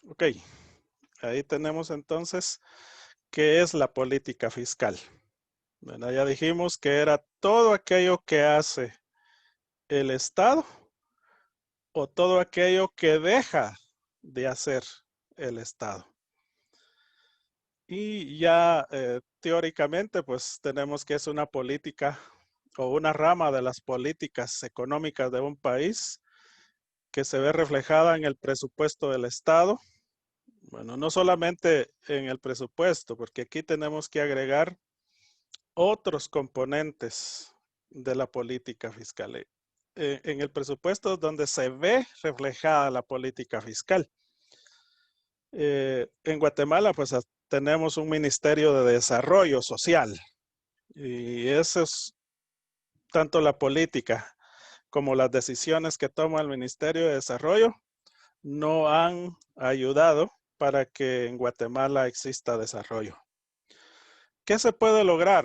Ok, ahí tenemos entonces qué es la política fiscal. Bueno, ya dijimos que era todo aquello que hace el Estado o todo aquello que deja de hacer el Estado. Y ya teóricamente, pues tenemos que es una política o una rama de las políticas económicas de un país que se ve reflejada en el presupuesto del Estado. Bueno, no solamente en el presupuesto, porque aquí tenemos que agregar otros componentes de la política fiscal. En el presupuesto donde se ve reflejada la política fiscal. En Guatemala, pues tenemos un Ministerio de Desarrollo Social y eso es tanto la política como las decisiones que toma el Ministerio de Desarrollo no han ayudado para que en Guatemala exista desarrollo. ¿Qué se puede lograr?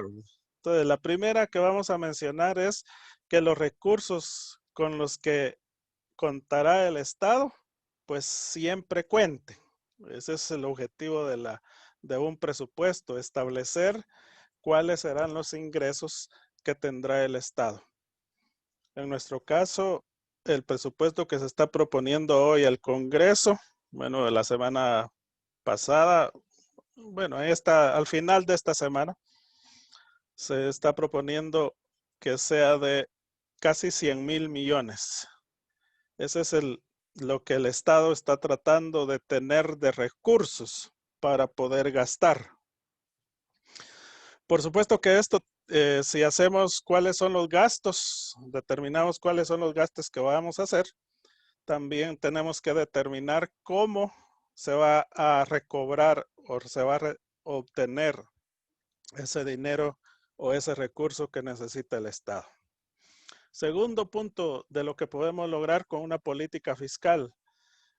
Entonces, la primera que vamos a mencionar es que los recursos con los que contará el Estado, pues siempre cuenten. Ese es el objetivo de un presupuesto, establecer cuáles serán los ingresos que tendrá el Estado. En nuestro caso, el presupuesto que se está proponiendo hoy al Congreso, bueno, de la semana pasada, bueno, al final de esta semana, se está proponiendo que sea de casi 100,000 millones. Ese es lo que el Estado está tratando de tener de recursos para poder gastar. Por supuesto que esto, si hacemos cuáles son los gastos, determinamos cuáles son los gastos que vamos a hacer, también tenemos que determinar cómo se va a recobrar o se va a obtener ese dinero o ese recurso que necesita el Estado. Segundo punto de lo que podemos lograr con una política fiscal,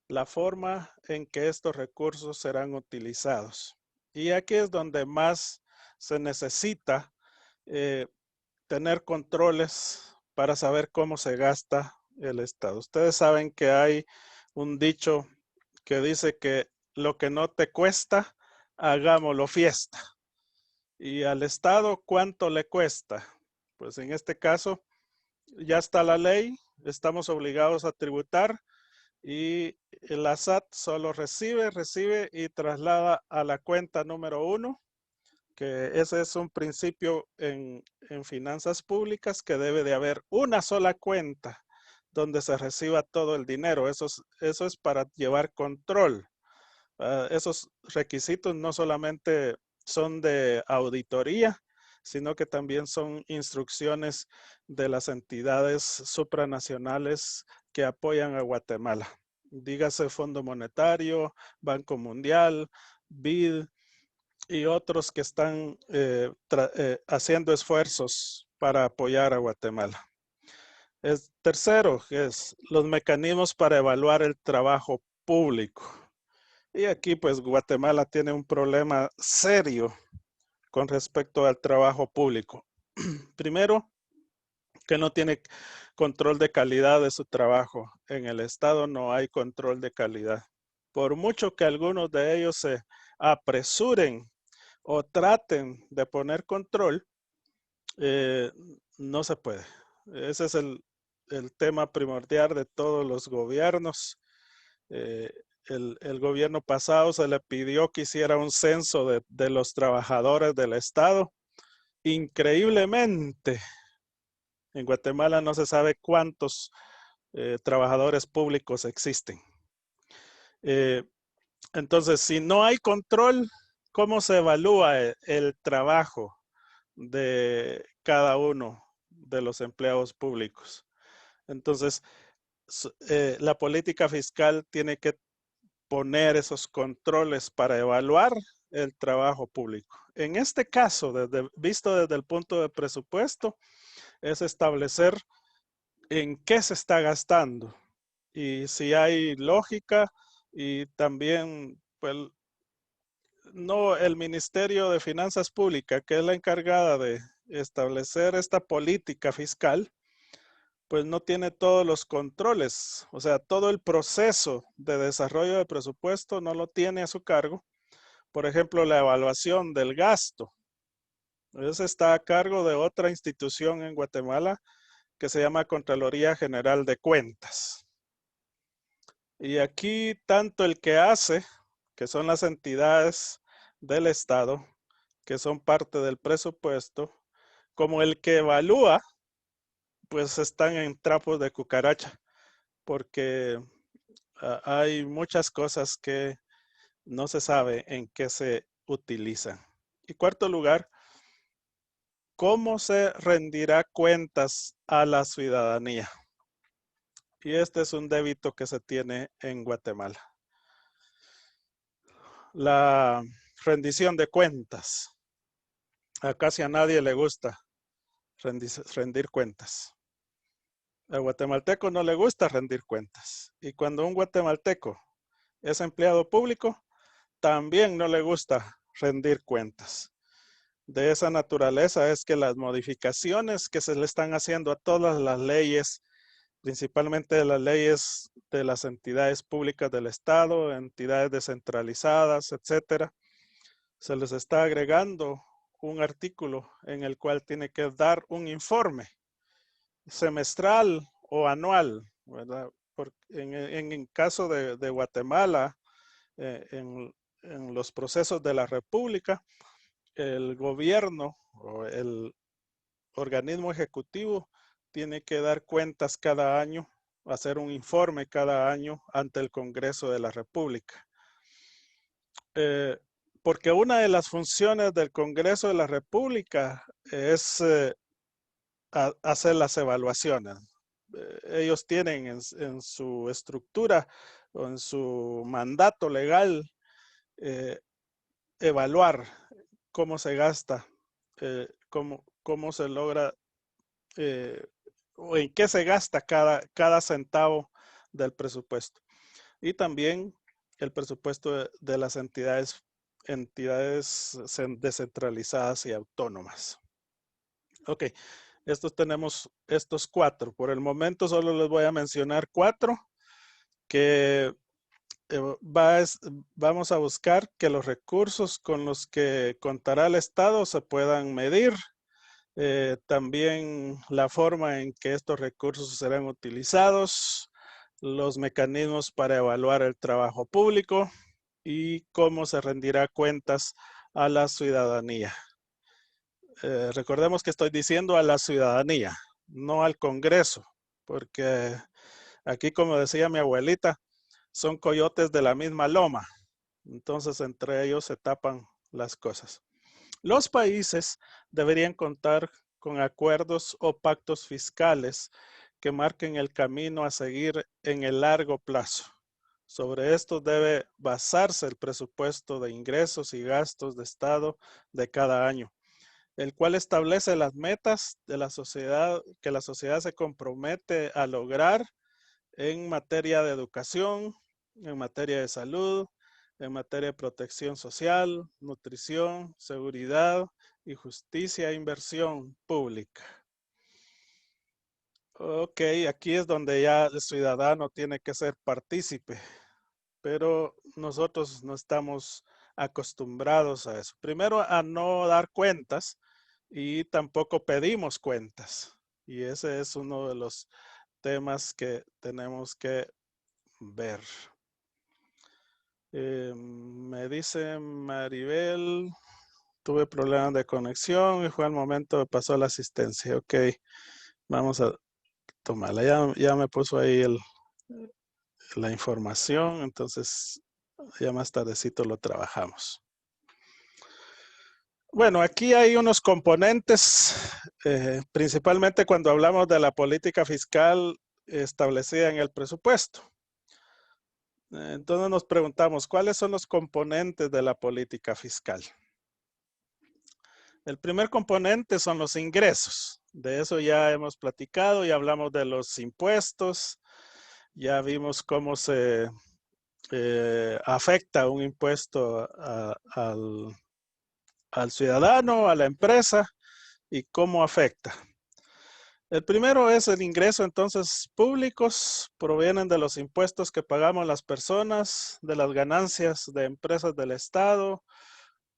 la forma en que estos recursos serán utilizados. Y aquí es donde más se necesita eh, tener controles para saber cómo se gasta el Estado. Ustedes saben que hay un dicho que dice que lo que no te cuesta, hagámoslo fiesta. Y al Estado, ¿cuánto le cuesta? Pues en este caso, ya está la ley, estamos obligados a tributar y la SAT solo recibe y traslada a la cuenta número 1, que ese es un principio en finanzas públicas, que debe de haber una sola cuenta donde se reciba todo el dinero. Eso es para llevar control. Esos requisitos no solamente son de auditoría, sino que también son instrucciones de las entidades supranacionales que apoyan a Guatemala. Dígase Fondo Monetario, Banco Mundial, BID y otros que están haciendo esfuerzos para apoyar a Guatemala. Tercero, es los mecanismos para evaluar el trabajo público. Y aquí pues Guatemala tiene un problema serio con respecto al trabajo público. Primero, que no tiene control de calidad de su trabajo. En el Estado no hay control de calidad. Por mucho que algunos de ellos se apresuren o traten de poner control, eh, no se puede. Ese es el tema primordial de todos los gobiernos. Eh, el gobierno pasado se le pidió que hiciera un censo de los trabajadores del Estado. Increíblemente, en Guatemala no se sabe cuántos trabajadores públicos existen. Eh, entonces, si no hay control, ¿cómo se evalúa el trabajo de cada uno de los empleados públicos? Entonces, la política fiscal tiene que poner esos controles para evaluar el trabajo público. En este caso, visto desde el punto de presupuesto, es establecer en qué se está gastando y si hay lógica, y también pues no, el Ministerio de Finanzas Públicas, que es la encargada de establecer esta política fiscal, pues no tiene todos los controles, o sea, todo el proceso de desarrollo de presupuesto no lo tiene a su cargo. Por ejemplo, la evaluación del gasto. Eso está a cargo de otra institución en Guatemala que se llama Contraloría General de Cuentas. Y aquí tanto el que hace, que son las entidades del Estado, que son parte del presupuesto, como el que evalúa, pues están en trapos de cucaracha, porque hay muchas cosas que no se sabe en qué se utilizan. Y cuarto lugar, ¿cómo se rendirá cuentas a la ciudadanía? Y este es un débito que se tiene en Guatemala. La rendición de cuentas. A casi a nadie le gusta rendir cuentas. Al guatemalteco no le gusta rendir cuentas. Y cuando un guatemalteco es empleado público, también no le gusta rendir cuentas. De esa naturaleza es que las modificaciones que se le están haciendo a todas las leyes, principalmente de las leyes de las entidades públicas del Estado, entidades descentralizadas, etcétera, se les está agregando un artículo en el cual tiene que dar un informe semestral o anual, ¿verdad? En caso de Guatemala, en los procesos de la República, el gobierno o el organismo ejecutivo tiene que dar cuentas cada año, hacer un informe cada año ante el Congreso de la República. Porque una de las funciones del Congreso de la República es hacer las evaluaciones. Ellos tienen en su estructura o en su mandato legal evaluar cómo se gasta, cómo se logra o en qué se gasta cada centavo del presupuesto. Y también el presupuesto de las entidades descentralizadas y autónomas. Ok, tenemos estos cuatro. Por el momento solo les voy a mencionar cuatro que vamos a buscar que los recursos con los que contará el Estado se puedan medir. También la forma en que estos recursos serán utilizados, los mecanismos para evaluar el trabajo público y cómo se rendirá cuentas a la ciudadanía. Recordemos que estoy diciendo a la ciudadanía, no al Congreso, porque aquí, como decía mi abuelita, son coyotes de la misma loma. Entonces, entre ellos se tapan las cosas. Los países deberían contar con acuerdos o pactos fiscales que marquen el camino a seguir en el largo plazo. Sobre esto debe basarse el presupuesto de ingresos y gastos de Estado de cada año, el cual establece las metas de la sociedad que la sociedad se compromete a lograr en materia de educación, en materia de salud, en materia de protección social, nutrición, seguridad y justicia e inversión pública. Ok, aquí es donde ya el ciudadano tiene que ser partícipe, pero nosotros no estamos acostumbrados a eso. Primero, a no dar cuentas y tampoco pedimos cuentas. Y ese es uno de los temas que tenemos que ver. Me dice Maribel, tuve problemas de conexión y fue al momento de pasó la asistencia. Ok, vamos a tomarla. Ya me puso ahí la información, entonces ya más tardecito lo trabajamos. Bueno, aquí hay unos componentes, principalmente cuando hablamos de la política fiscal establecida en el presupuesto. Entonces nos preguntamos, ¿cuáles son los componentes de la política fiscal? El primer componente son los ingresos. De eso ya hemos platicado, ya hablamos de los impuestos, ya vimos cómo se afecta un impuesto al ciudadano, a la empresa y cómo afecta. El primero es el ingreso, entonces, públicos, provienen de los impuestos que pagamos las personas, de las ganancias de empresas del Estado,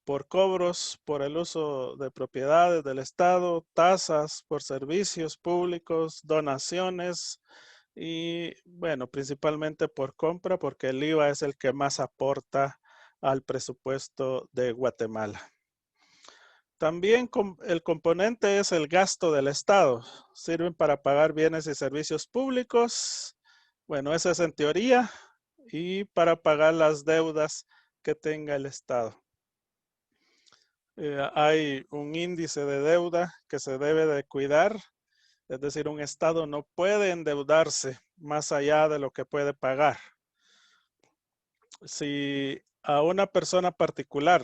por cobros, por el uso de propiedades del Estado, tasas por servicios públicos, donaciones y, bueno, principalmente por compra, porque el IVA es el que más aporta al presupuesto de Guatemala. También el componente es el gasto del Estado. Sirven para pagar bienes y servicios públicos. Bueno, eso es en teoría. Y para pagar las deudas que tenga el Estado. Hay un índice de deuda que se debe de cuidar. Es decir, un Estado no puede endeudarse más allá de lo que puede pagar. Si a una persona particular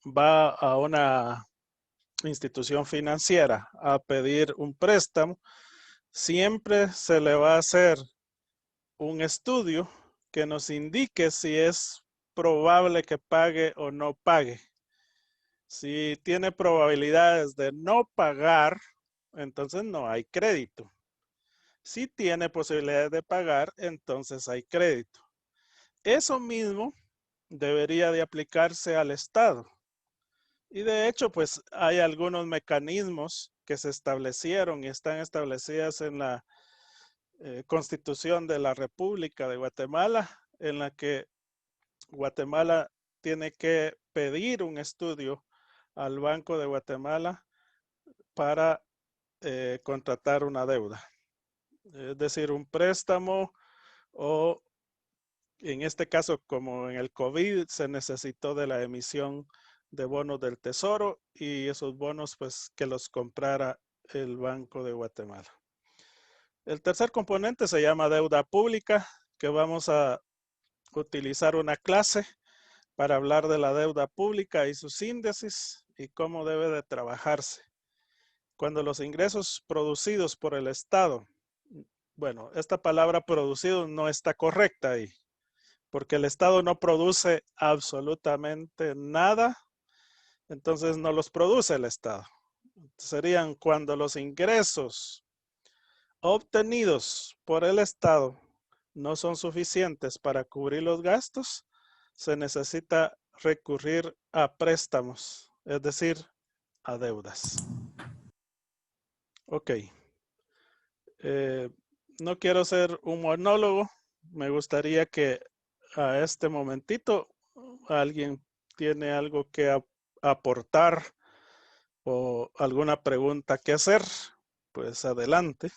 va a una institución financiera a pedir un préstamo, siempre se le va a hacer un estudio que nos indique si es probable que pague o no pague. Si tiene probabilidades de no pagar, entonces no hay crédito. Si tiene posibilidades de pagar, entonces hay crédito. Eso mismo debería de aplicarse al Estado. Y de hecho, pues hay algunos mecanismos que se establecieron y están establecidas en la Constitución de la República de Guatemala, en la que Guatemala tiene que pedir un estudio al Banco de Guatemala para contratar una deuda. Es decir, un préstamo o en este caso, como en el COVID, se necesitó de la emisión de bonos del Tesoro y esos bonos, pues, que los comprara el Banco de Guatemala. El tercer componente se llama deuda pública, que vamos a utilizar una clase para hablar de la deuda pública y sus índices y cómo debe de trabajarse. Cuando los ingresos producidos por el Estado, bueno, esta palabra producido no está correcta ahí, porque el Estado no produce absolutamente nada, entonces no los produce el Estado. Serían cuando los ingresos obtenidos por el Estado no son suficientes para cubrir los gastos, se necesita recurrir a préstamos, es decir, a deudas. Ok. No quiero ser un monólogo, me gustaría que a este momentito alguien tiene algo que aportar o alguna pregunta que hacer, pues adelante.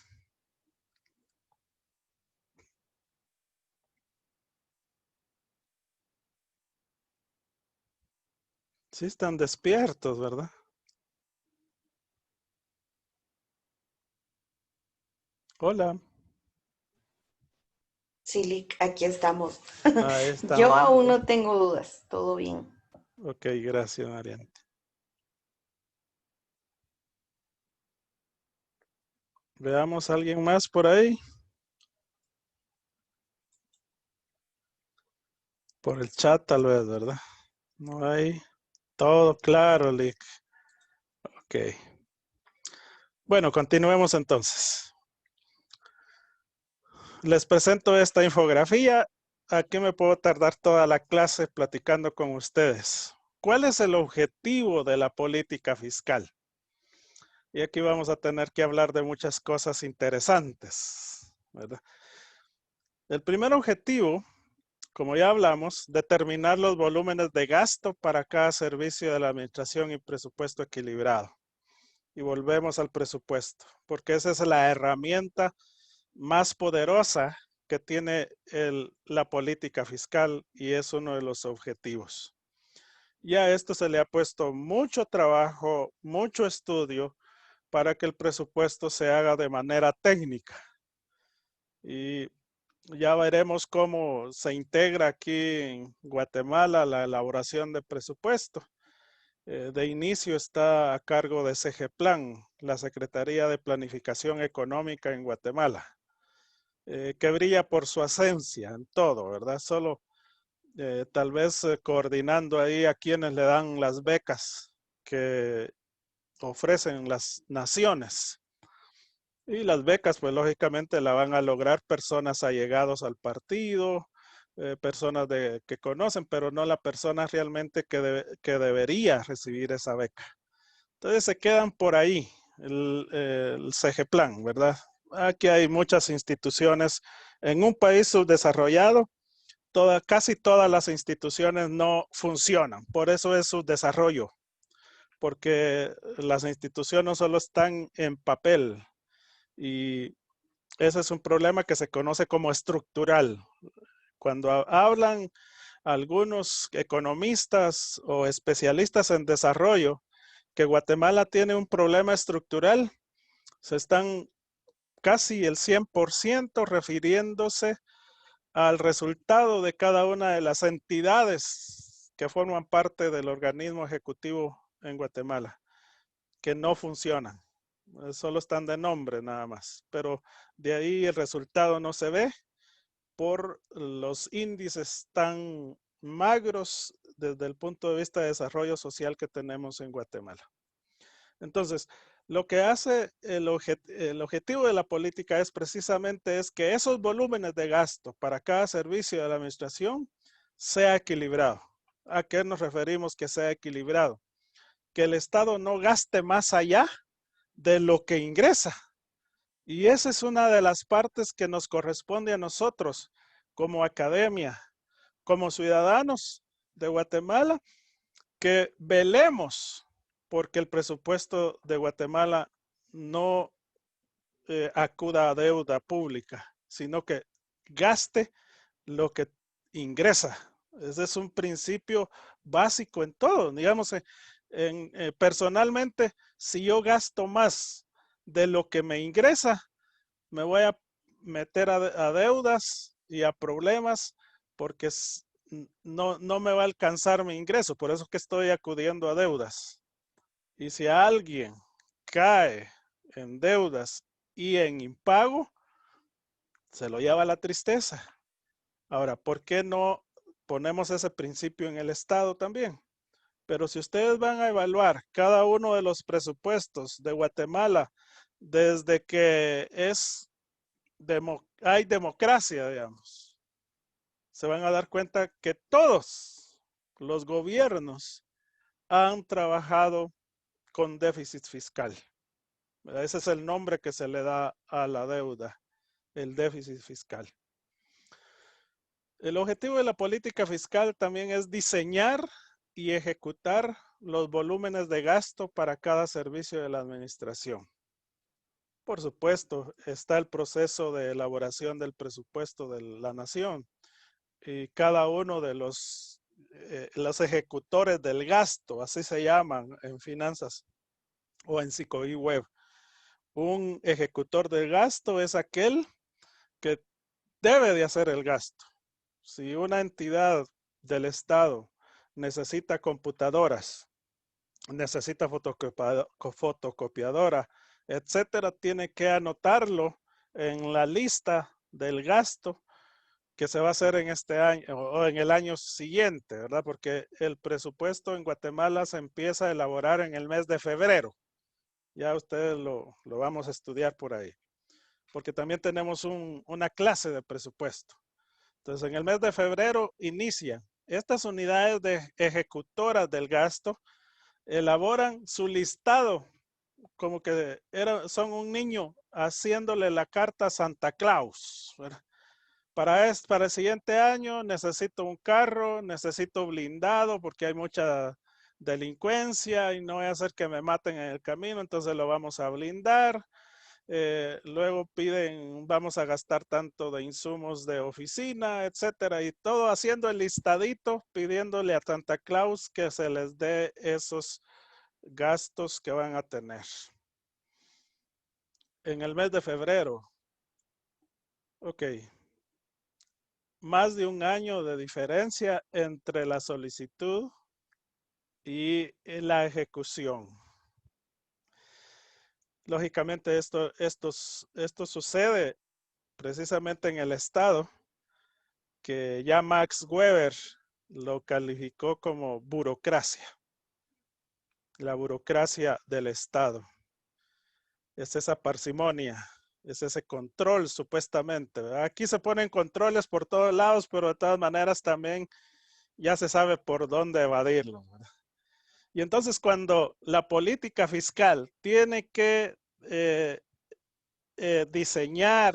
Sí están despiertos, ¿verdad? Hola. Sí, aquí estamos. Ahí Yo estamos. aún no tengo dudas, todo bien. Ok, gracias, Mariana. Veamos a alguien más por ahí. Por el chat tal vez, ¿verdad? No hay. Todo claro, Lick. Ok. Bueno, continuemos entonces. Les presento esta infografía. Aquí me puedo tardar toda la clase platicando con ustedes. ¿Cuál es el objetivo de la política fiscal? Y aquí vamos a tener que hablar de muchas cosas interesantes, ¿verdad? El primer objetivo, como ya hablamos, determinar los volúmenes de gasto para cada servicio de la administración y presupuesto equilibrado. Y volvemos al presupuesto, porque esa es la herramienta más poderosa que tiene la política fiscal y es uno de los objetivos. Y a esto se le ha puesto mucho trabajo, mucho estudio para que el presupuesto se haga de manera técnica. Y ya veremos cómo se integra aquí en Guatemala la elaboración de presupuesto. De inicio está a cargo de SGPLAN, la Secretaría de Planificación Económica en Guatemala, que brilla por su esencia en todo, ¿verdad? Solo tal vez coordinando ahí a quienes le dan las becas que ofrecen las naciones. Y las becas, pues lógicamente la van a lograr personas allegados al partido, personas que conocen, pero no la persona realmente que debería recibir esa beca. Entonces se quedan por ahí, el CGPLAN, ¿verdad? Aquí hay muchas instituciones. En un país subdesarrollado, casi todas las instituciones no funcionan. Por eso es subdesarrollo, porque las instituciones no solo están en papel, y ese es un problema que se conoce como estructural. Cuando hablan algunos economistas o especialistas en desarrollo que Guatemala tiene un problema estructural, se están casi el 100% refiriéndose al resultado de cada una de las entidades que forman parte del organismo ejecutivo en Guatemala, que no funcionan. Solo están de nombre nada más, pero de ahí el resultado no se ve por los índices tan magros desde el punto de vista de desarrollo social que tenemos en Guatemala. Entonces, lo que hace el objetivo de la política es precisamente que esos volúmenes de gasto para cada servicio de la administración sea equilibrado. ¿A qué nos referimos que sea equilibrado? Que el Estado no gaste más allá de lo que ingresa. Y esa es una de las partes que nos corresponde a nosotros como academia, como ciudadanos de Guatemala, que velemos porque el presupuesto de Guatemala no acuda a deuda pública, sino que gaste lo que ingresa. Ese es un principio básico en todo. Digamos, personalmente, si yo gasto más de lo que me ingresa, me voy a meter a deudas y a problemas porque no me va a alcanzar mi ingreso. Por eso es que estoy acudiendo a deudas. Y si alguien cae en deudas y en impago, se lo lleva la tristeza. Ahora, ¿por qué no ponemos ese principio en el Estado también? Pero si ustedes van a evaluar cada uno de los presupuestos de Guatemala desde que hay democracia, digamos, se van a dar cuenta que todos los gobiernos han trabajado con déficit fiscal. Ese es el nombre que se le da a la deuda, el déficit fiscal. El objetivo de la política fiscal también es diseñar y ejecutar los volúmenes de gasto para cada servicio de la administración. Por supuesto, está el proceso de elaboración del presupuesto de la nación y cada uno de los ejecutores del gasto, así se llaman en finanzas o en Sicoí Web. Un ejecutor del gasto es aquel que debe de hacer el gasto. Si una entidad del Estado necesita computadoras, necesita fotocopiadora, etcétera, tiene que anotarlo en la lista del gasto que se va a hacer en este año o en el año siguiente, ¿verdad? Porque el presupuesto en Guatemala se empieza a elaborar en el mes de febrero. Ya ustedes lo vamos a estudiar por ahí. Porque también tenemos una clase de presupuesto. Entonces, en el mes de febrero inician estas unidades ejecutoras del gasto, elaboran su listado, como que son un niño haciéndole la carta a Santa Claus, ¿verdad? Para el siguiente año necesito un carro, necesito blindado porque hay mucha delincuencia y no voy a hacer que me maten en el camino, entonces lo vamos a blindar. Luego piden, vamos a gastar tanto de insumos de oficina, etcétera, y todo haciendo el listadito, pidiéndole a Santa Claus que se les dé esos gastos que van a tener. En el mes de febrero, ok, más de un año de diferencia entre la solicitud y la ejecución. Lógicamente esto sucede precisamente en el Estado, que ya Max Weber lo calificó como burocracia. la burocracia del Estado. Es esa parsimonia, es ese control supuestamente, ¿verdad? Aquí se ponen controles por todos lados, pero de todas maneras también ya se sabe por dónde evadirlo, ¿verdad? Y entonces cuando la política fiscal tiene que diseñar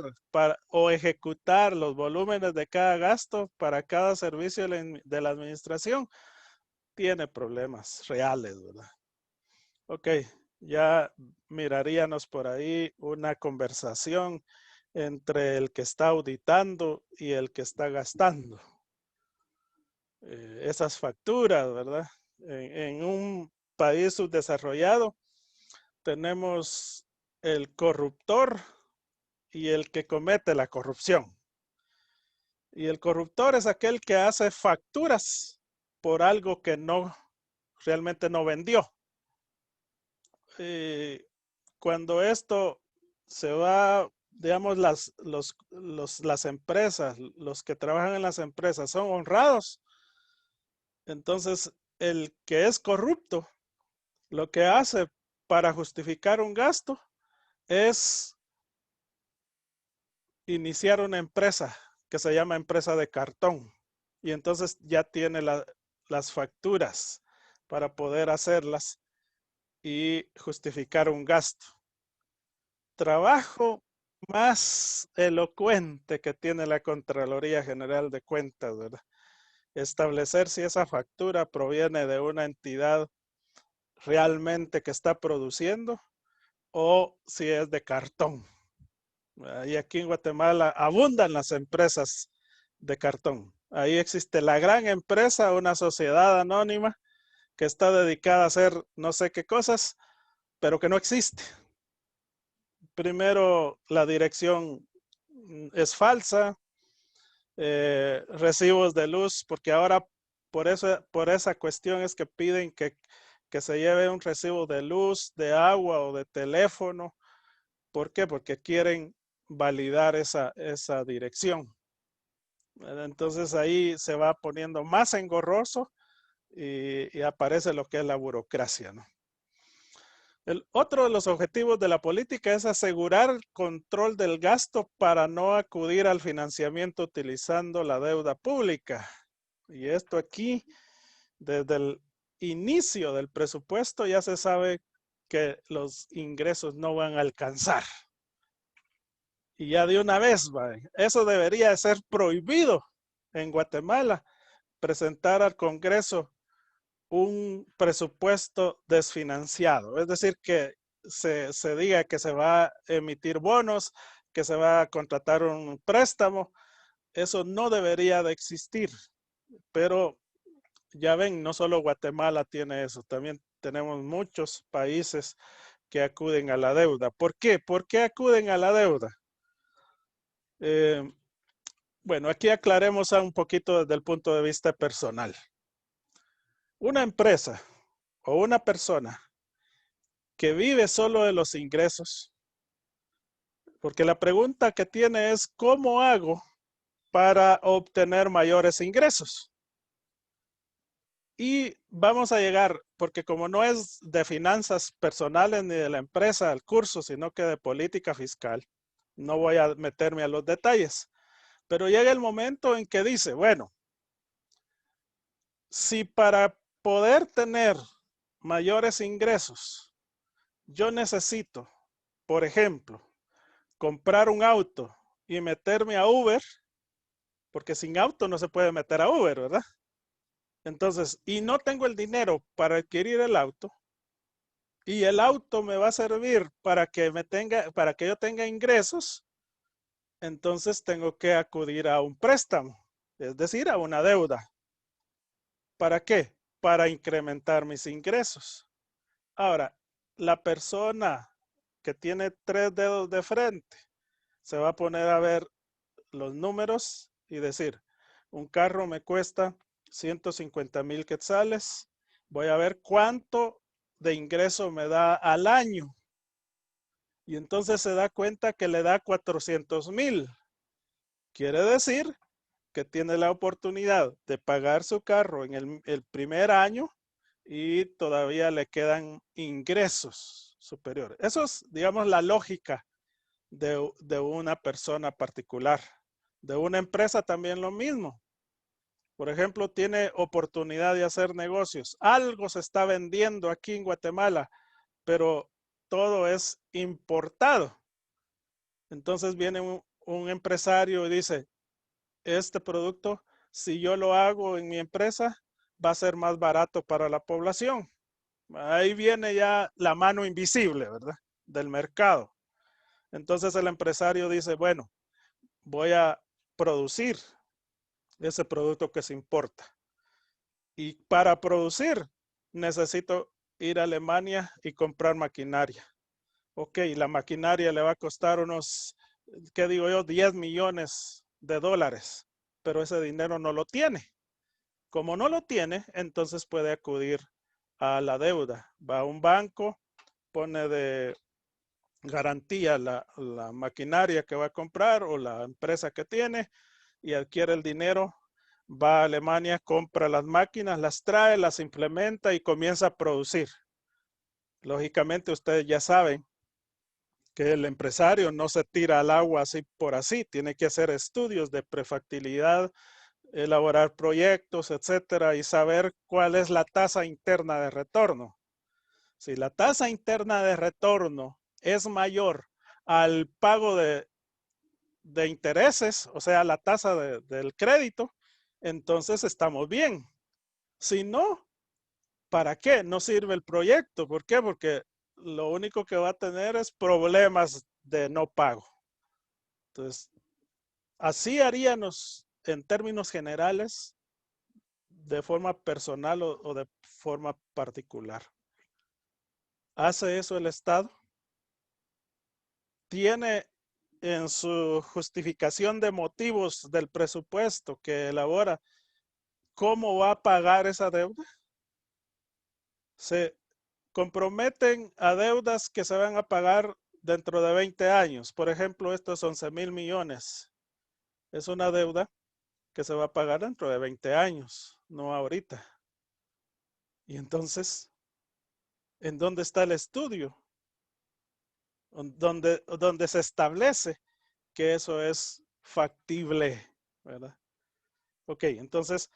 o ejecutar los volúmenes de cada gasto para cada servicio de la administración, tiene problemas reales, ¿verdad? Ok, ya miraríamos por ahí una conversación entre el que está auditando y el que está gastando esas facturas, ¿verdad? En un país subdesarrollado tenemos el corruptor y el que comete la corrupción. Y el corruptor es aquel que hace facturas por algo que realmente no vendió. Cuando esto se va, digamos, las empresas, los que trabajan en las empresas son honrados, entonces el que es corrupto, lo que hace para justificar un gasto es iniciar una empresa que se llama empresa de cartón. Y entonces ya tiene las facturas para poder hacerlas y justificar un gasto. Trabajo más elocuente que tiene la Contraloría General de Cuentas, ¿verdad? Establecer si esa factura proviene de una entidad realmente que está produciendo o si es de cartón. Y aquí en Guatemala abundan las empresas de cartón. Ahí existe la gran empresa, una sociedad anónima que está dedicada a hacer no sé qué cosas, pero que no existe. Primero, la dirección es falsa, recibos de luz, porque ahora por esa cuestión es que piden que se lleve un recibo de luz, de agua o de teléfono. ¿Por qué? Porque quieren validar esa dirección. Entonces ahí se va poniendo más engorroso y aparece lo que es la burocracia, ¿no? Otro de los objetivos de la política es asegurar el control del gasto para no acudir al financiamiento utilizando la deuda pública. Y esto aquí, desde el inicio del presupuesto, ya se sabe que los ingresos no van a alcanzar. Y ya de una vez, eso debería ser prohibido en Guatemala, presentar al Congreso un presupuesto desfinanciado. Es decir, que se diga que se va a emitir bonos, que se va a contratar un préstamo. Eso no debería de existir. Pero ya ven, no solo Guatemala tiene eso, también tenemos muchos países que acuden a la deuda. ¿Por qué? ¿Por qué acuden a la deuda? Bueno, aquí aclaremos un poquito desde el punto de vista personal. Una empresa o una persona que vive solo de los ingresos, porque la pregunta que tiene es, ¿cómo hago para obtener mayores ingresos? Y vamos a llegar, porque como no es de finanzas personales ni de la empresa el curso, sino que de política fiscal, no voy a meterme a los detalles. Pero llega el momento en que dice, bueno, si para poder tener mayores ingresos, yo necesito, por ejemplo, comprar un auto y meterme a Uber, porque sin auto no se puede meter a Uber, ¿verdad? Entonces, y no tengo el dinero para adquirir el auto, y el auto me va a servir para que yo tenga ingresos, entonces tengo que acudir a un préstamo, es decir, a una deuda. ¿Para qué? Para incrementar mis ingresos. Ahora, la persona que tiene 3 dedos de frente se va a poner a ver los números y decir, un carro me cuesta 150,000 quetzales, voy a ver cuánto de ingreso me da al año. Y entonces se da cuenta que le da 400,000. Quiere decir que tiene la oportunidad de pagar su carro en el primer año y todavía le quedan ingresos superiores. Eso es, digamos, la lógica de una persona particular. De una empresa también lo mismo. Por ejemplo, tiene oportunidad de hacer negocios. Algo se está vendiendo aquí en Guatemala, pero todo es importado. Entonces viene un empresario y dice, este producto, si yo lo hago en mi empresa, va a ser más barato para la población. Ahí viene ya la mano invisible, ¿verdad? Del mercado. Entonces el empresario dice, bueno, voy a producir ese producto que se importa. Y para producir necesito ir a Alemania y comprar maquinaria. Ok, la maquinaria le va a costar unos, ¿qué digo yo? 10 millones de dólares, pero ese dinero no lo tiene. Como no lo tiene, entonces puede acudir a la deuda. Va a un banco, pone de garantía la maquinaria que va a comprar o la empresa que tiene y adquiere el dinero, va a Alemania, compra las máquinas, las trae, las implementa y comienza a producir. Lógicamente ustedes ya saben que el empresario no se tira al agua así por así, tiene que hacer estudios de prefactibilidad, elaborar proyectos, etcétera, y saber cuál es la tasa interna de retorno. Si la tasa interna de retorno es mayor al pago de intereses, o sea, la tasa del crédito, entonces estamos bien. Si no, ¿para qué? No sirve el proyecto. ¿Por qué? Porque lo único que va a tener es problemas de no pago. Entonces, así haríamos en términos generales, de forma personal o de forma particular. ¿Hace eso el Estado? ¿Tiene en su justificación de motivos del presupuesto que elabora cómo va a pagar esa deuda? Se comprometen a deudas que se van a pagar dentro de 20 años. Por ejemplo, estos 11,000 millones. Es una deuda que se va a pagar dentro de 20 años, no ahorita. Y entonces, ¿en dónde está el estudio? Donde se establece que eso es factible, ¿verdad? Ok, entonces,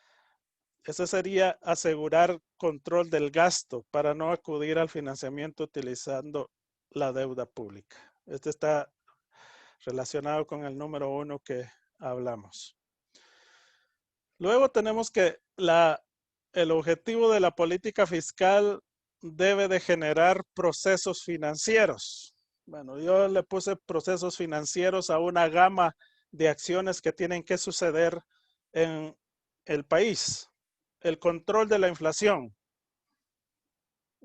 eso sería asegurar control del gasto para no acudir al financiamiento utilizando la deuda pública. Este está relacionado con el número 1 que hablamos. Luego tenemos que el objetivo de la política fiscal debe de generar procesos financieros. Bueno, yo le puse procesos financieros a una gama de acciones que tienen que suceder en el país. El control de la inflación.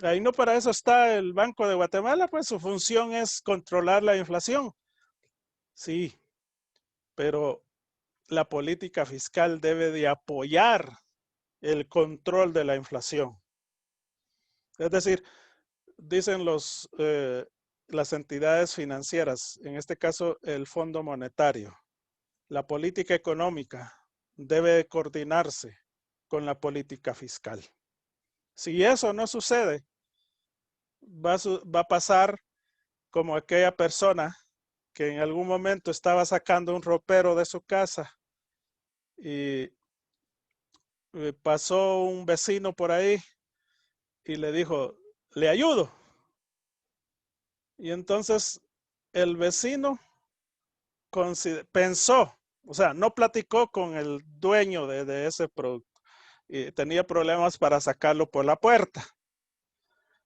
Ahí no para eso está el Banco de Guatemala, pues su función es controlar la inflación. Sí, pero la política fiscal debe de apoyar el control de la inflación. Es decir, dicen las entidades financieras, en este caso el Fondo Monetario, la política económica debe coordinarse con la política fiscal. Si eso no sucede, va a pasar como aquella persona que en algún momento estaba sacando un ropero de su casa y pasó un vecino por ahí y le dijo, ¿le ayudo? Y entonces el vecino pensó, o sea, no platicó con el dueño de ese producto y tenía problemas para sacarlo por la puerta.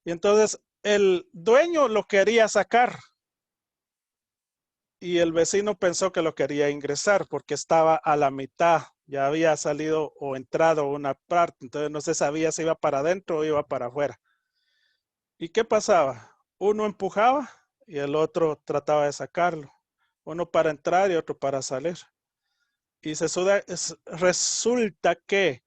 Y entonces el dueño lo quería sacar y el vecino pensó que lo quería ingresar porque estaba a la mitad, ya había salido o entrado una parte, entonces no se sabía si iba para adentro o iba para afuera. ¿Y qué pasaba? Uno empujaba y el otro trataba de sacarlo. Uno para entrar y otro para salir. Y resulta que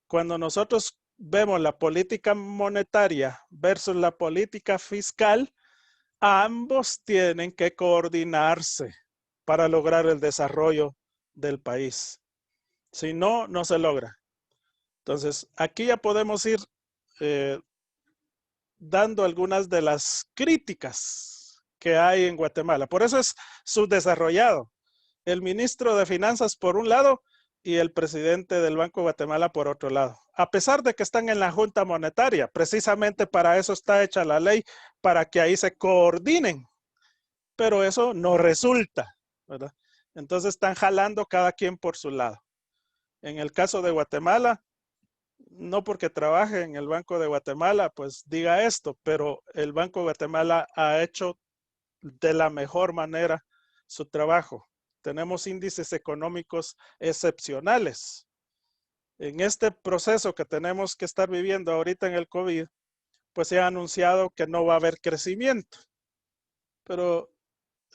cuando nosotros vemos la política monetaria versus la política fiscal, ambos tienen que coordinarse para lograr el desarrollo del país. Si no, no se logra. Entonces, aquí ya podemos ir dando algunas de las críticas que hay en Guatemala. Por eso es subdesarrollado. El ministro de Finanzas por un lado y el presidente del Banco de Guatemala por otro lado. A pesar de que están en la Junta Monetaria, precisamente para eso está hecha la ley, para que ahí se coordinen. Pero eso no resulta, ¿verdad? Entonces están jalando cada quien por su lado. En el caso de Guatemala, no porque trabaje en el Banco de Guatemala, pues diga esto, pero el Banco de Guatemala ha hecho de la mejor manera su trabajo. Tenemos índices económicos excepcionales. En este proceso que tenemos que estar viviendo ahorita en el COVID, pues se ha anunciado que no va a haber crecimiento. Pero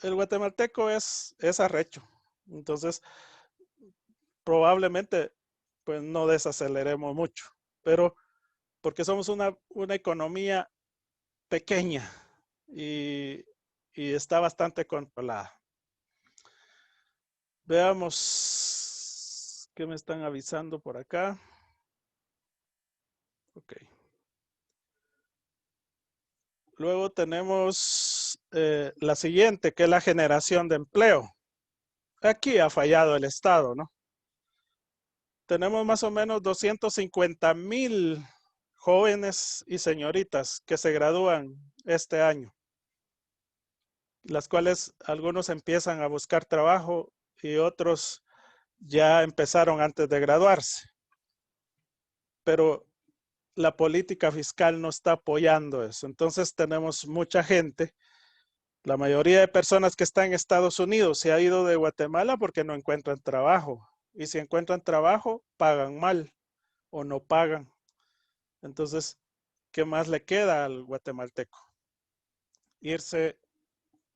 el guatemalteco es arrecho. Entonces, probablemente pues no desaceleremos mucho. Pero porque somos una economía pequeña y está bastante controlada. Veamos qué me están avisando por acá. Ok. Luego tenemos la siguiente, que es la generación de empleo. Aquí ha fallado el Estado, ¿no? Tenemos más o menos 250,000 jóvenes y señoritas que se gradúan este año, las cuales algunos empiezan a buscar trabajo y otros ya empezaron antes de graduarse. Pero la política fiscal no está apoyando eso. Entonces tenemos mucha gente, la mayoría de personas que están en Estados Unidos se ha ido de Guatemala porque no encuentran trabajo. Y si encuentran trabajo, pagan mal o no pagan. Entonces, ¿qué más le queda al guatemalteco? Irse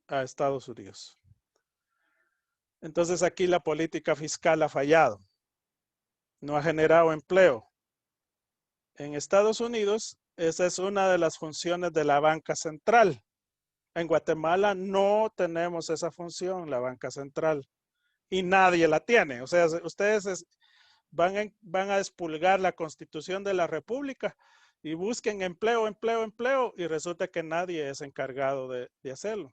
a Estados Unidos. Entonces aquí la política fiscal ha fallado. No ha generado empleo. En Estados Unidos, esa es una de las funciones de la banca central. En Guatemala no tenemos esa función, la banca central, y nadie la tiene. O sea, ustedes van a expulgar la Constitución de la República y busquen empleo, empleo, empleo, y resulta que nadie es encargado de hacerlo.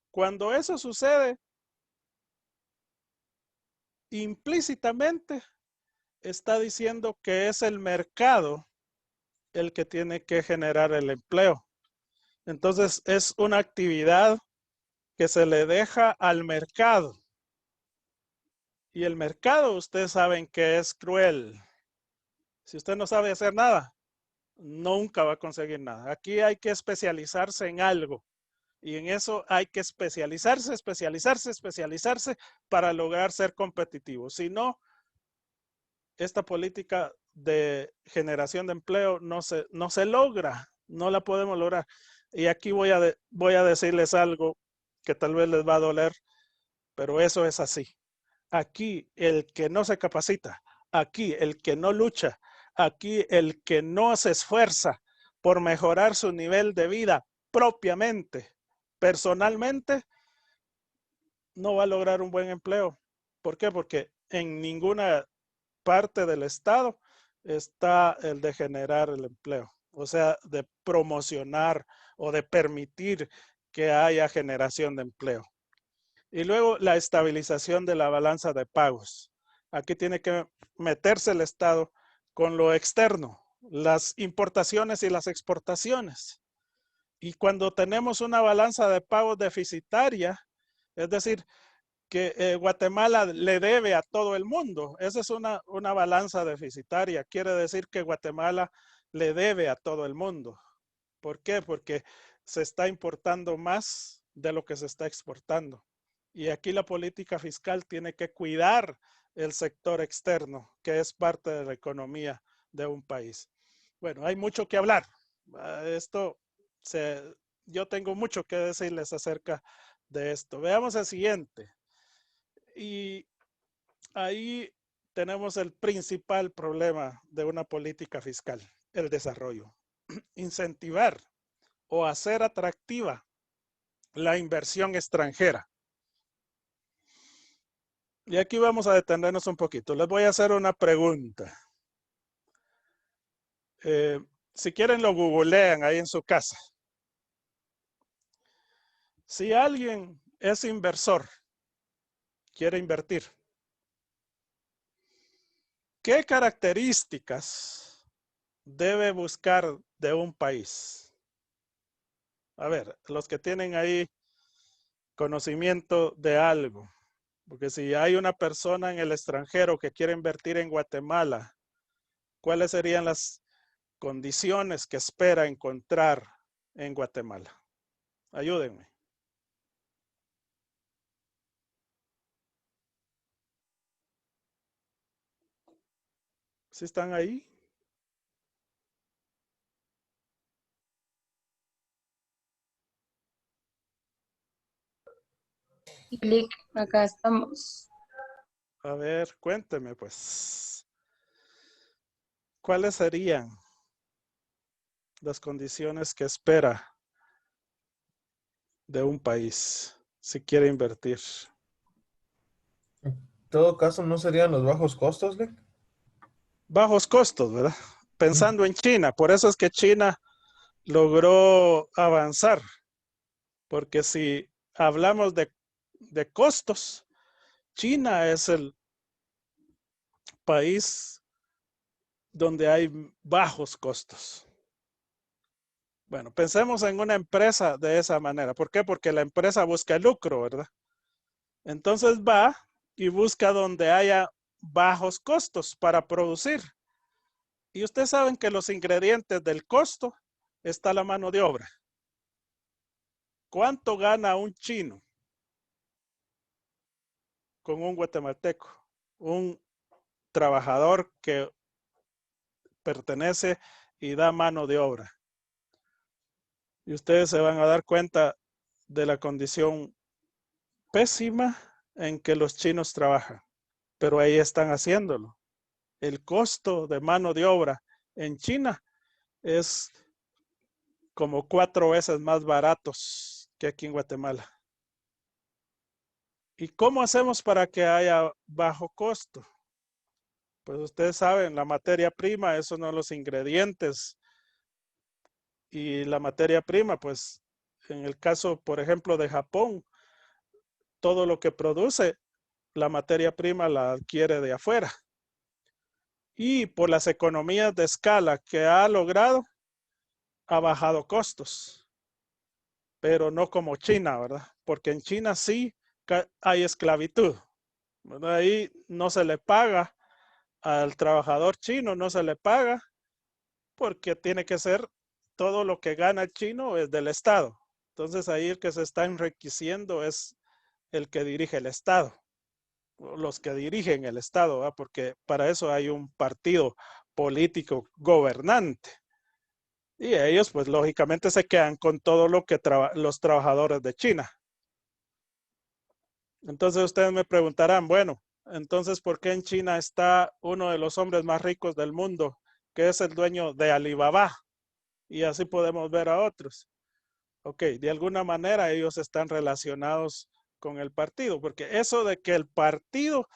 Cuando eso sucede, implícitamente está diciendo que es el mercado el que tiene que generar el empleo. Entonces es una actividad que se le deja al mercado. Y el mercado, ustedes saben que es cruel. Si usted no sabe hacer nada, nunca va a conseguir nada. Aquí hay que especializarse en algo. Y en eso hay que especializarse, especializarse, especializarse para lograr ser competitivo. Si no, esta política de generación de empleo no se logra, no la podemos lograr. Y aquí voy a decirles algo que tal vez les va a doler, pero eso es así. Aquí el que no se capacita, aquí el que no lucha, aquí el que no se esfuerza por mejorar su nivel de vida propiamente, personalmente, no va a lograr un buen empleo. ¿Por qué? Porque en ninguna parte del Estado está el de generar el empleo, o sea, de promocionar o de permitir que haya generación de empleo. Y luego la estabilización de la balanza de pagos. Aquí tiene que meterse el Estado con lo externo, las importaciones y las exportaciones. Y cuando tenemos una balanza de pagos deficitaria, es decir, que Guatemala le debe a todo el mundo. Esa es una balanza deficitaria. Quiere decir que Guatemala le debe a todo el mundo. ¿Por qué? Porque se está importando más de lo que se está exportando. Y aquí la política fiscal tiene que cuidar el sector externo, que es parte de la economía de un país. Bueno, hay mucho que hablar. Yo tengo mucho que decirles acerca de esto. Veamos el siguiente. Y ahí tenemos el principal problema de una política fiscal, el desarrollo. Incentivar o hacer atractiva la inversión extranjera. Y aquí vamos a detenernos un poquito. Les voy a hacer una pregunta. Si quieren lo googlean ahí en su casa. Si alguien es inversor, quiere invertir, ¿qué características debe buscar de un país? A ver, los que tienen ahí conocimiento de algo, porque si hay una persona en el extranjero que quiere invertir en Guatemala, ¿cuáles serían las condiciones que espera encontrar en Guatemala? Ayúdenme. ¿Sí están ahí? Clic, acá estamos. A ver, cuénteme pues. ¿Cuáles serían las condiciones que espera de un país si quiere invertir? En todo caso, ¿no serían los bajos costos, Lick? Bajos costos, ¿verdad? Pensando en China, por eso es que China logró avanzar, porque si hablamos de costos, China es el país donde hay bajos costos. Bueno, pensemos en una empresa de esa manera. ¿Por qué? Porque la empresa busca lucro, ¿verdad? Entonces va y busca donde haya bajos costos para producir. Y ustedes saben que los ingredientes del costo está la mano de obra. ¿Cuánto gana un chino con un guatemalteco? Un trabajador que pertenece y da mano de obra. Y ustedes se van a dar cuenta de la condición pésima en que los chinos trabajan, pero ahí están haciéndolo. El costo de mano de obra en China es como 4 veces más baratos que aquí en Guatemala. ¿Y cómo hacemos para que haya bajo costo? Pues ustedes saben, la materia prima es uno de los ingredientes y la materia prima, pues en el caso, por ejemplo, de Japón, todo lo que produce, la materia prima la adquiere de afuera. Y por las economías de escala que ha logrado, ha bajado costos, pero no como China, ¿verdad? Porque en China sí hay esclavitud, ¿verdad? Ahí no se le paga al trabajador chino, no se le paga porque tiene que ser todo lo que gana el chino es del Estado. Entonces ahí el que se está enriqueciendo es el que dirige el Estado, los que dirigen el Estado, ¿verdad? Porque para eso hay un partido político gobernante. Y ellos, pues lógicamente, se quedan con todo lo que los trabajadores de China. Entonces ustedes me preguntarán, bueno, entonces, ¿por qué en China está uno de los hombres más ricos del mundo, que es el dueño de Alibaba? Y así podemos ver a otros. Ok, de alguna manera ellos están relacionados con el partido, porque eso de que el partido,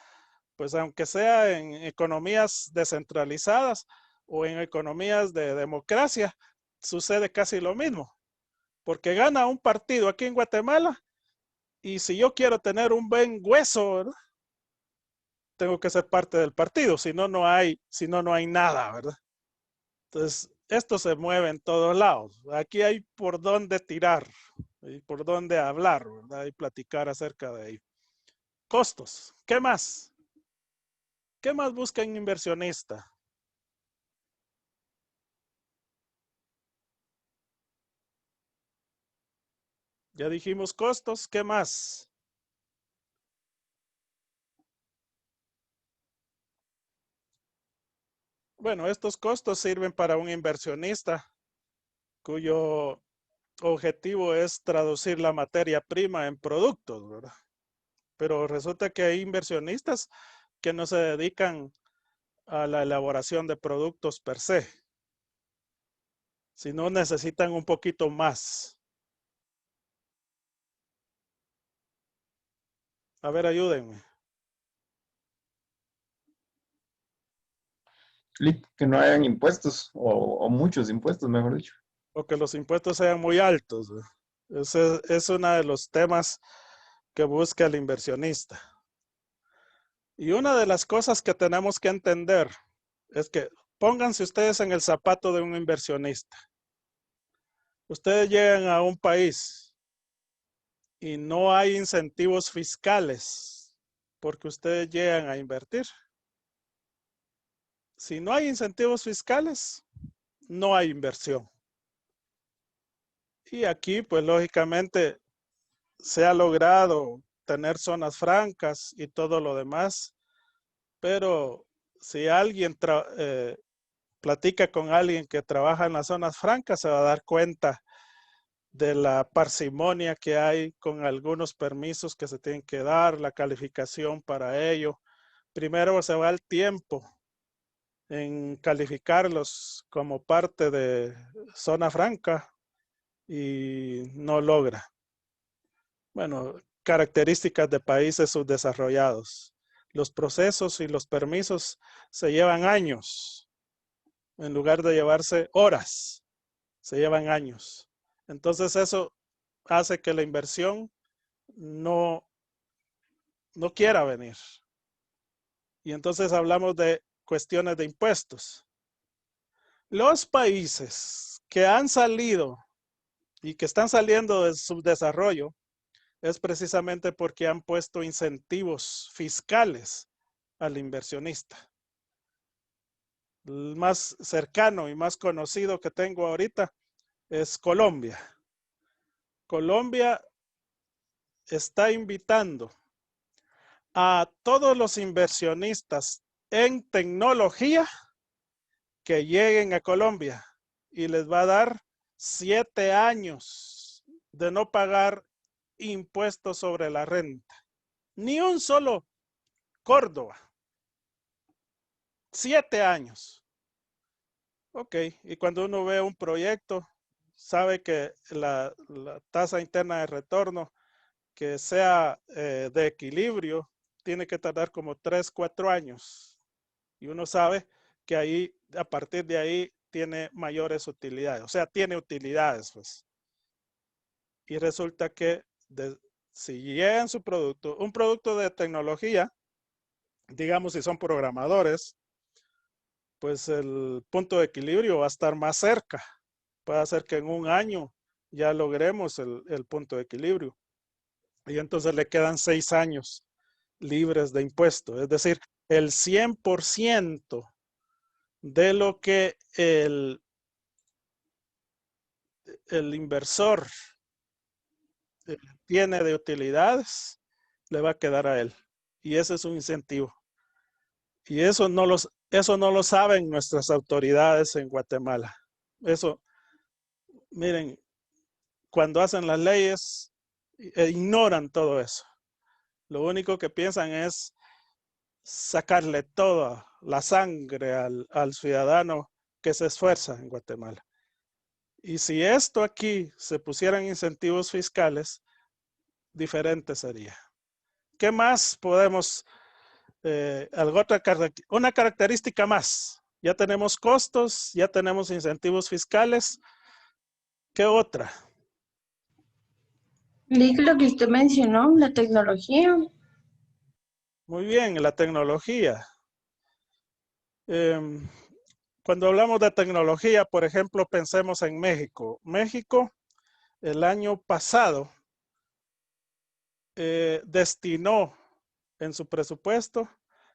pues aunque sea en economías descentralizadas o en economías de democracia, sucede casi lo mismo. Porque gana un partido aquí en Guatemala y si yo quiero tener un buen hueso, ¿verdad? Tengo que ser parte del partido, si no, no hay nada, ¿verdad? Entonces, esto se mueve en todos lados. Aquí hay por dónde tirar y por dónde hablar, ¿verdad? Y platicar acerca de ello. Costos. ¿Qué más? ¿Qué más busca un inversionista? Ya dijimos costos. ¿Qué más? Bueno, estos costos sirven para un inversionista cuyo objetivo es traducir la materia prima en productos, ¿verdad? Pero resulta que hay inversionistas que no se dedican a la elaboración de productos per se, sino necesitan un poquito más. A ver, ayúdenme. Que no hayan impuestos o muchos impuestos, mejor dicho. O que los impuestos sean muy altos. ¿Verdad? Ese es uno de los temas que busca el inversionista. Y una de las cosas que tenemos que entender es que pónganse ustedes en el zapato de un inversionista. Ustedes llegan a un país y no hay incentivos fiscales porque ustedes llegan a invertir. Si no hay incentivos fiscales, no hay inversión. Y aquí, pues lógicamente, se ha logrado tener zonas francas y todo lo demás, pero si alguien platica con alguien que trabaja en las zonas francas, se va a dar cuenta de la parsimonia que hay con algunos permisos que se tienen que dar, la calificación para ello. Primero se va el tiempo en calificarlos como parte de zona franca y no logra. Bueno, características de países subdesarrollados. Los procesos y los permisos se llevan años. En lugar de llevarse horas, se llevan años. Entonces eso hace que la inversión no quiera venir. Y entonces hablamos de cuestiones de impuestos. Los países que han salido y que están saliendo del subdesarrollo es precisamente porque han puesto incentivos fiscales al inversionista. El más cercano y más conocido que tengo ahorita es Colombia. Colombia está invitando a todos los inversionistas en tecnología que lleguen a Colombia y les va a dar 7 años de no pagar impuestos sobre la renta. Ni un solo Córdoba. 7 años. Ok, y cuando uno ve un proyecto, sabe que la tasa interna de retorno que sea de equilibrio tiene que tardar como 3, 4 años. Y uno sabe que ahí, a partir de ahí, tiene mayores utilidades. O sea, tiene utilidades, pues. Y resulta que si llegan su producto, un producto de tecnología, digamos si son programadores, pues el punto de equilibrio va a estar más cerca. Puede ser que en un año ya logremos el punto de equilibrio. Y entonces le quedan 6 años libres de impuestos. Es decir, el 100% de lo que el inversor tiene de utilidades le va a quedar a él. Y ese es un incentivo. Y eso no lo saben nuestras autoridades en Guatemala. Eso, miren, cuando hacen las leyes, ignoran todo eso. Lo único que piensan es sacarle toda la sangre al ciudadano que se esfuerza en Guatemala. Y si esto aquí se pusieran incentivos fiscales, diferente sería. ¿Qué más podemos? Una característica más. Ya tenemos costos, ya tenemos incentivos fiscales. ¿Qué otra? Lick, lo que usted mencionó, la tecnología. Muy bien, la tecnología. Cuando hablamos de tecnología, por ejemplo, pensemos en México. México, el año pasado, destinó en su presupuesto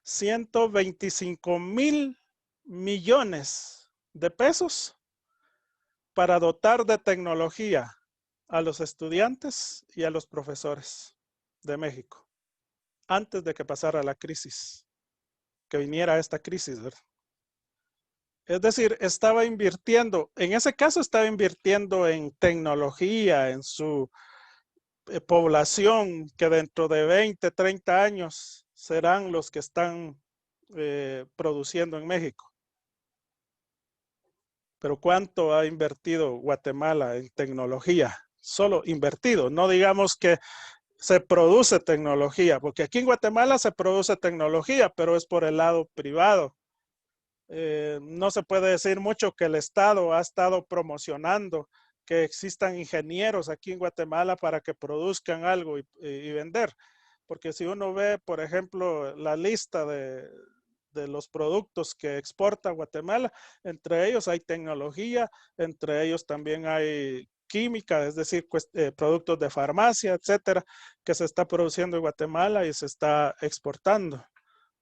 125,000 millones de pesos para dotar de tecnología a los estudiantes y a los profesores de México, antes de que pasara la crisis, que viniera esta crisis, ¿verdad? Es decir, estaba invirtiendo, en ese caso estaba invirtiendo en tecnología, en su población, que dentro de 20, 30 años serán los que están produciendo en México. Pero ¿cuánto ha invertido Guatemala en tecnología? Solo invertido, no digamos que se produce tecnología, porque aquí en Guatemala se produce tecnología, pero es por el lado privado. No se puede decir mucho que el Estado ha estado promocionando que existan ingenieros aquí en Guatemala para que produzcan algo y vender. Porque si uno ve, por ejemplo, la lista de los productos que exporta Guatemala, entre ellos hay tecnología, entre ellos también hay química, es decir, productos de farmacia, etcétera, que se está produciendo en Guatemala y se está exportando.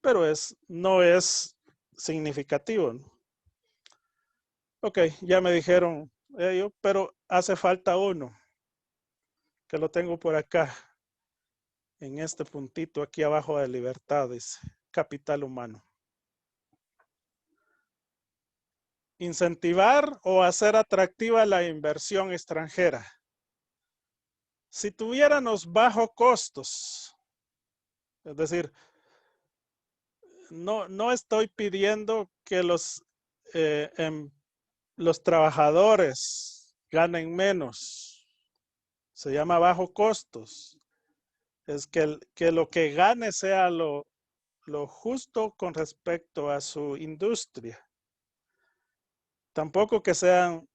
Pero no es significativo, ¿no? Ok, ya me dijeron ellos, pero hace falta uno, que lo tengo por acá, en este puntito aquí abajo de libertad, dice capital humano. Incentivar o hacer atractiva la inversión extranjera. Si tuviéramos bajo costos, es decir, no estoy pidiendo que los trabajadores ganen menos. Se llama bajo costos. Es que lo que gane sea lo justo con respecto a su industria. Tampoco que sean,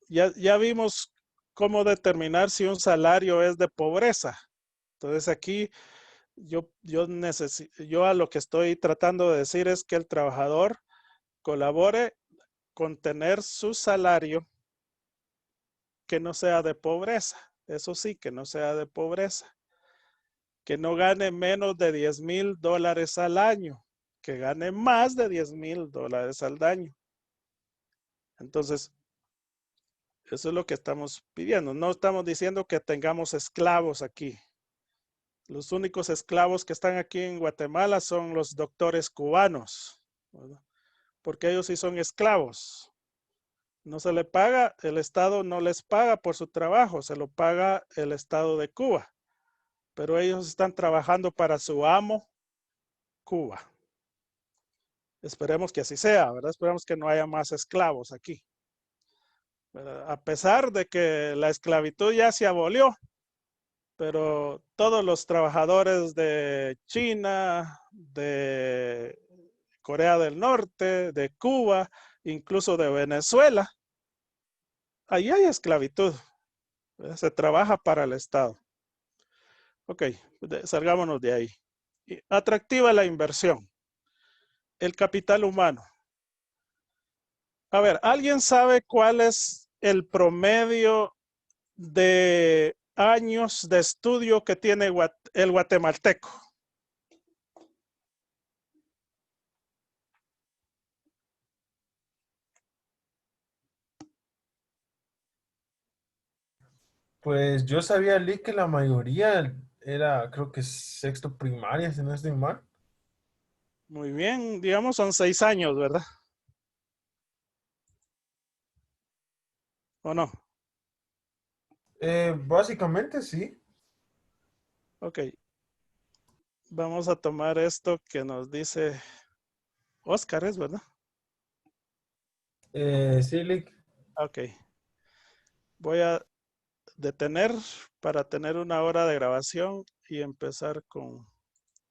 ya vimos cómo determinar si un salario es de pobreza. Entonces aquí yo a lo que estoy tratando de decir es que el trabajador colabore con tener su salario que no sea de pobreza. Eso sí, que no sea de pobreza. Que no gane menos de $10,000 al año. Que gane más de $10,000 al año. Entonces, eso es lo que estamos pidiendo. No estamos diciendo que tengamos esclavos aquí. Los únicos esclavos que están aquí en Guatemala son los doctores cubanos, ¿verdad? Porque ellos sí son esclavos. No se le paga, el Estado no les paga por su trabajo, se lo paga el Estado de Cuba. Pero ellos están trabajando para su amo, Cuba. Esperemos que así sea, ¿verdad? Esperemos que no haya más esclavos aquí. ¿Verdad? A pesar de que la esclavitud ya se abolió, pero todos los trabajadores de China, de Corea del Norte, de Cuba, incluso de Venezuela, ahí hay esclavitud. ¿Verdad? Se trabaja para el Estado. Ok, salgámonos de ahí. Atractiva la inversión. El capital humano. A ver, ¿alguien sabe cuál es el promedio de años de estudio que tiene el guatemalteco? Pues yo sabía, Lee, que la mayoría era, creo que sexto primaria, si no estoy mal. Muy bien, digamos son 6 años, ¿verdad? ¿O no? Básicamente sí. Ok. Vamos a tomar esto que nos dice Oscar, ¿es verdad? Sí, Lee. Ok. Voy a detener para tener una hora de grabación y empezar con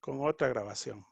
otra grabación.